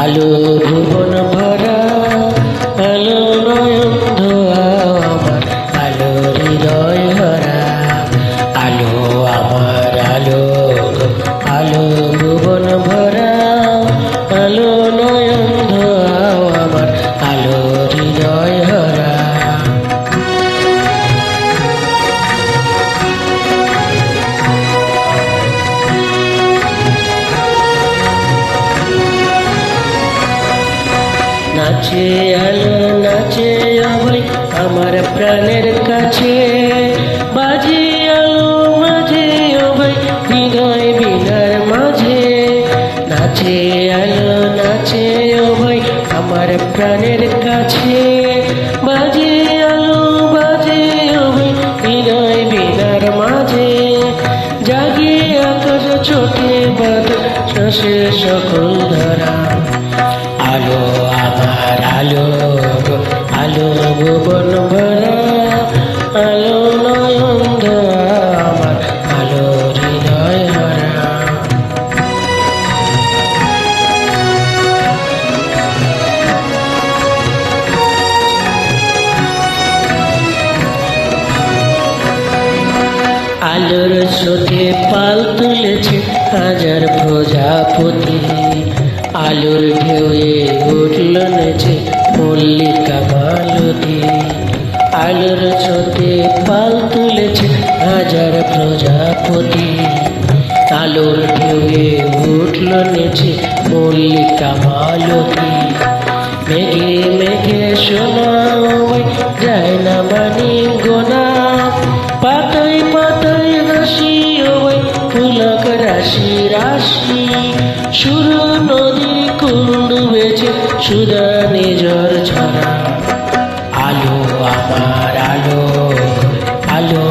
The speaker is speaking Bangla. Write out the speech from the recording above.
আলো ভুবন ভরা, আলো নয়ন ধোয়া আমার, আলো হৃদয় ভরা। আলো আমার আলো, আলো ভুবন ভরা, আলো নয়ন ধোয়া আমার, আলো হৃদয় ভরা। নাচে আলো নাচে অভয় আমার প্রাণের কাছে, বাজে আলো মাঝে অভয় হৃদয় বিনার মাঝে। নাচে আলো নাচে অভয় আমার প্রাণের কাছে, বাজে আলো বাজে অভয় হৃদয় বিনার মাঝে। জাগে আকাশ ছোটে বাদল শ্বাসে সকল ধরা। আলো আমার আলো, আলো ভুবন ভরা, আলো নয়ন ধোয়া আমার, আলো হৃদয় ভরা। আলোর স্রোতে পাল তুলেছে হাজার প্রজাপতি, আলোর ঢেউয়ে উঠল নেচে মল্লিকা মালতী। আলোর স্রোতে পাল তুলেছে হাজার প্রজাপতি, আলোর ঢেউয়ে উঠল নেচে মল্লিকা মালতী। মেঘে মেঘে সোনা যায় না মানি গোনা, পাতায় পাতায় হাসি ওই ফুলক রাশি রাশি। সুর নদীর কুল ডুবেছে সুধা নিজর ছড়া। আলো আমার আলো, আলো